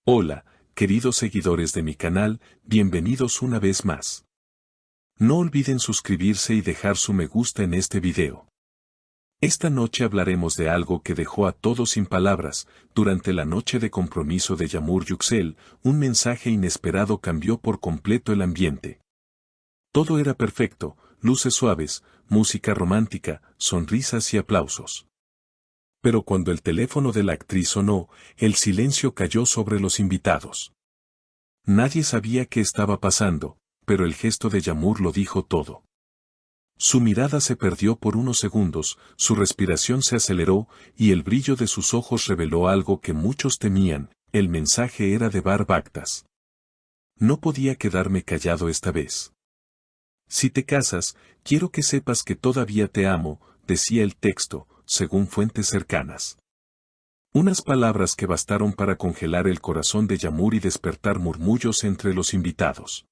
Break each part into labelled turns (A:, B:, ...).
A: Hola, queridos seguidores de mi canal, bienvenidos una vez más. No olviden suscribirse y dejar su me gusta en este video. Esta noche hablaremos de algo que dejó a todos sin palabras. Durante la noche de compromiso de Yamur Yüksel, un mensaje inesperado cambió por completo el ambiente. Todo era perfecto, luces suaves, música romántica, sonrisas y aplausos. Pero cuando el teléfono de la actriz sonó, el silencio cayó sobre los invitados. Nadie sabía qué estaba pasando, pero el gesto de Yamur lo dijo todo. Su mirada se perdió por unos segundos, su respiración se aceleró, y el brillo de sus ojos reveló algo que muchos temían: el mensaje era de Bar Baktas. No podía quedarme callado esta vez. Si te casas, quiero que sepas que todavía te amo, decía el texto, según fuentes cercanas. Unas palabras que bastaron para congelar el corazón de Yamur y despertar murmullos entre los invitados.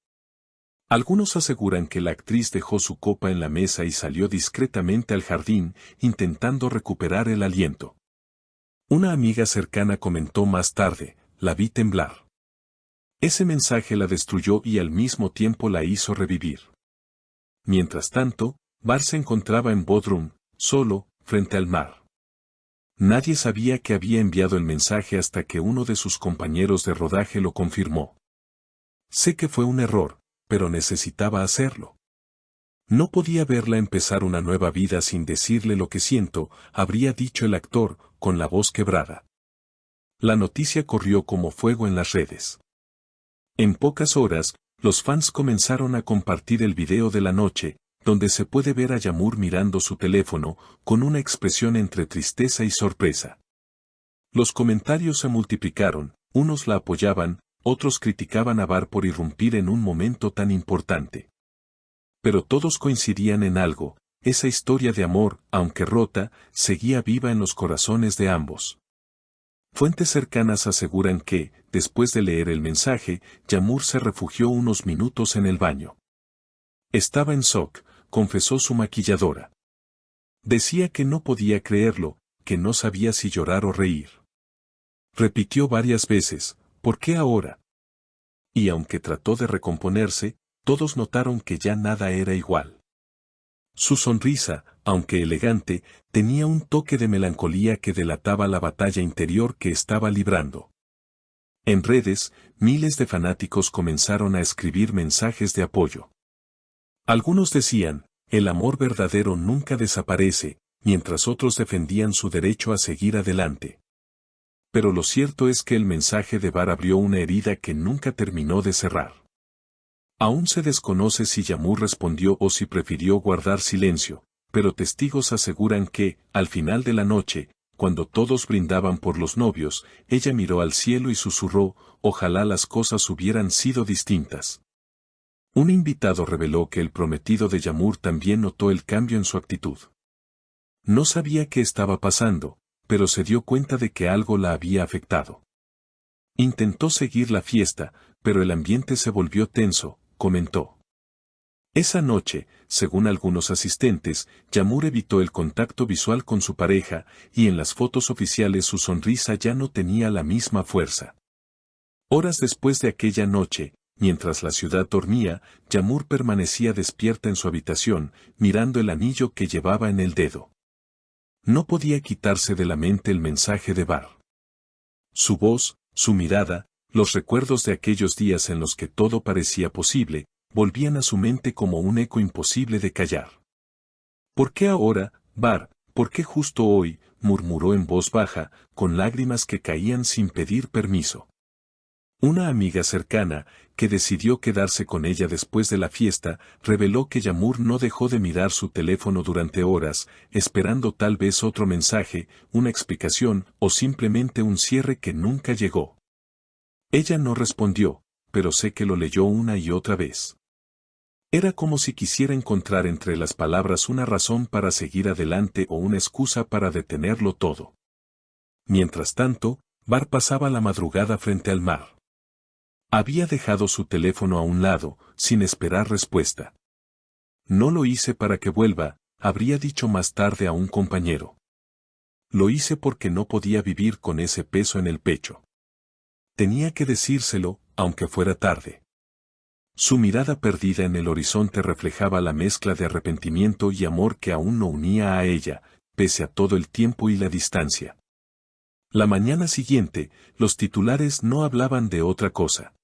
A: Algunos aseguran que la actriz dejó su copa en la mesa y salió discretamente al jardín, intentando recuperar el aliento. Una amiga cercana comentó más tarde: la vi temblar. Ese mensaje la destruyó y al mismo tiempo la hizo revivir. Mientras tanto, Bar se encontraba en Bodrum, solo, frente al mar. Nadie sabía que había enviado el mensaje hasta que uno de sus compañeros de rodaje lo confirmó. Sé que fue un error, pero necesitaba hacerlo. No podía verla empezar una nueva vida sin decirle lo que siento, habría dicho el actor, con la voz quebrada. La noticia corrió como fuego en las redes. En pocas horas, los fans comenzaron a compartir el video de la noche, donde se puede ver a Yamur mirando su teléfono, con una expresión entre tristeza y sorpresa. Los comentarios se multiplicaron, unos la apoyaban, otros criticaban a Bar por irrumpir en un momento tan importante. Pero todos coincidían en algo: esa historia de amor, aunque rota, seguía viva en los corazones de ambos. Fuentes cercanas aseguran que, después de leer el mensaje, Yamur se refugió unos minutos en el baño. Estaba en shock, confesó su maquilladora. Decía que no podía creerlo, que no sabía si llorar o reír. Repitió varias veces: ¿por qué ahora? Y aunque trató de recomponerse, todos notaron que ya nada era igual. Su sonrisa, aunque elegante, tenía un toque de melancolía que delataba la batalla interior que estaba librando. En redes, miles de fanáticos comenzaron a escribir mensajes de apoyo. Algunos decían: el amor verdadero nunca desaparece, mientras otros defendían su derecho a seguir adelante. Pero lo cierto es que el mensaje de Bar abrió una herida que nunca terminó de cerrar. Aún se desconoce si Yamur respondió o si prefirió guardar silencio, pero testigos aseguran que, al final de la noche, cuando todos brindaban por los novios, ella miró al cielo y susurró: ojalá las cosas hubieran sido distintas. Un invitado reveló que el prometido de Yamur también notó el cambio en su actitud. No sabía qué estaba pasando, pero se dio cuenta de que algo la había afectado. Intentó seguir la fiesta, pero el ambiente se volvió tenso, comentó. Esa noche, según algunos asistentes, Yamur evitó el contacto visual con su pareja, y en las fotos oficiales su sonrisa ya no tenía la misma fuerza. Horas después de aquella noche, mientras la ciudad dormía, Yamur permanecía despierta en su habitación, mirando el anillo que llevaba en el dedo. No podía quitarse de la mente el mensaje de Bar. Su voz, su mirada, los recuerdos de aquellos días en los que todo parecía posible, volvían a su mente como un eco imposible de callar. ¿Por qué ahora, Bar? ¿Por qué justo hoy?, murmuró en voz baja, con lágrimas que caían sin pedir permiso. Una amiga cercana, que decidió quedarse con ella después de la fiesta, reveló que Yamur no dejó de mirar su teléfono durante horas, esperando tal vez otro mensaje, una explicación o simplemente un cierre que nunca llegó. Ella no respondió, pero sé que lo leyó una y otra vez. Era como si quisiera encontrar entre las palabras una razón para seguir adelante o una excusa para detenerlo todo. Mientras tanto, Bar pasaba la madrugada frente al mar. Había dejado su teléfono a un lado, sin esperar respuesta. No lo hice para que vuelva, habría dicho más tarde a un compañero. Lo hice porque no podía vivir con ese peso en el pecho. Tenía que decírselo, aunque fuera tarde. Su mirada perdida en el horizonte reflejaba la mezcla de arrepentimiento y amor que aún no unía a ella, pese a todo el tiempo y la distancia. La mañana siguiente, los titulares no hablaban de otra cosa.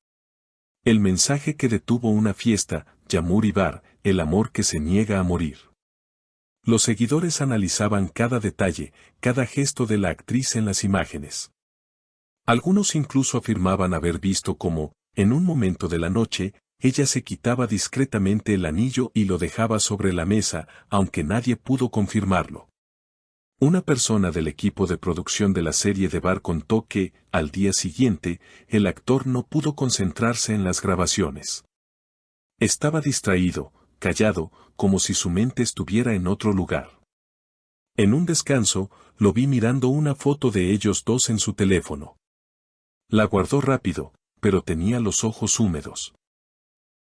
A: El mensaje que detuvo una fiesta, Yağmur Ibar, el amor que se niega a morir. Los seguidores analizaban cada detalle, cada gesto de la actriz en las imágenes. Algunos incluso afirmaban haber visto cómo, en un momento de la noche, ella se quitaba discretamente el anillo y lo dejaba sobre la mesa, aunque nadie pudo confirmarlo. Una persona del equipo de producción de la serie de Bar contó que, al día siguiente, el actor no pudo concentrarse en las grabaciones. Estaba distraído, callado, como si su mente estuviera en otro lugar. En un descanso, lo vi mirando una foto de ellos dos en su teléfono. La guardó rápido, pero tenía los ojos húmedos.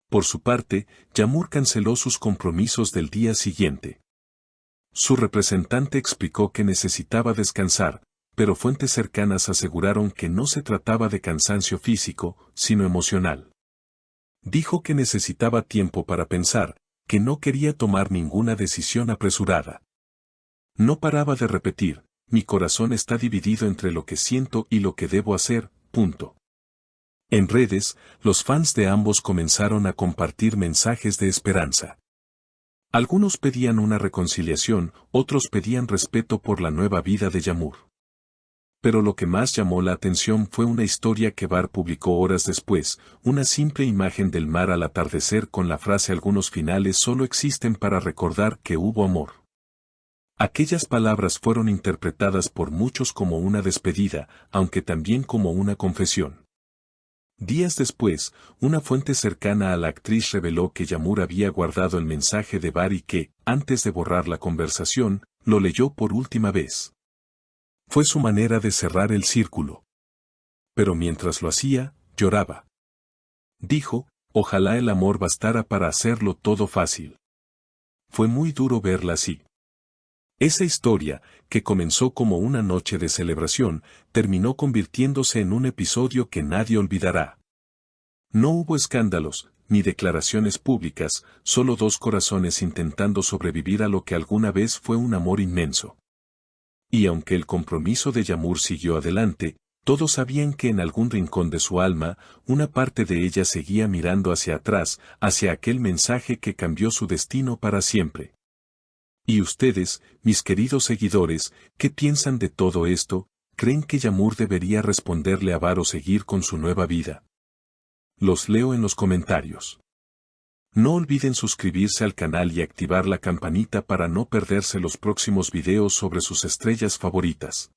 A: Por su parte, Yağmur canceló sus compromisos del día siguiente. Su representante explicó que necesitaba descansar, pero fuentes cercanas aseguraron que no se trataba de cansancio físico, sino emocional. Dijo que necesitaba tiempo para pensar, que no quería tomar ninguna decisión apresurada. No paraba de repetir, mi corazón está dividido entre lo que siento y lo que debo hacer, punto. En redes, los fans de ambos comenzaron a compartir mensajes de esperanza. Algunos pedían una reconciliación, otros pedían respeto por la nueva vida de Yağmur. Pero lo que más llamó la atención fue una historia que Bar publicó horas después, una simple imagen del mar al atardecer con la frase algunos finales solo existen para recordar que hubo amor. Aquellas palabras fueron interpretadas por muchos como una despedida, aunque también como una confesión. Días después, una fuente cercana a la actriz reveló que Yağmur había guardado el mensaje de Bar y que, antes de borrar la conversación, lo leyó por última vez. Fue su manera de cerrar el círculo. Pero mientras lo hacía, lloraba. Dijo, ojalá el amor bastara para hacerlo todo fácil. Fue muy duro verla así. Esa historia, que comenzó como una noche de celebración, terminó convirtiéndose en un episodio que nadie olvidará. No hubo escándalos, ni declaraciones públicas, solo dos corazones intentando sobrevivir a lo que alguna vez fue un amor inmenso. Y aunque el compromiso de Yağmur siguió adelante, todos sabían que en algún rincón de su alma, una parte de ella seguía mirando hacia atrás, hacia aquel mensaje que cambió su destino para siempre. ¿Y ustedes, mis queridos seguidores, qué piensan de todo esto? ¿Creen que Yağmur debería responderle a Bar o seguir con su nueva vida? Los leo en los comentarios. No olviden suscribirse al canal y activar la campanita para no perderse los próximos videos sobre sus estrellas favoritas.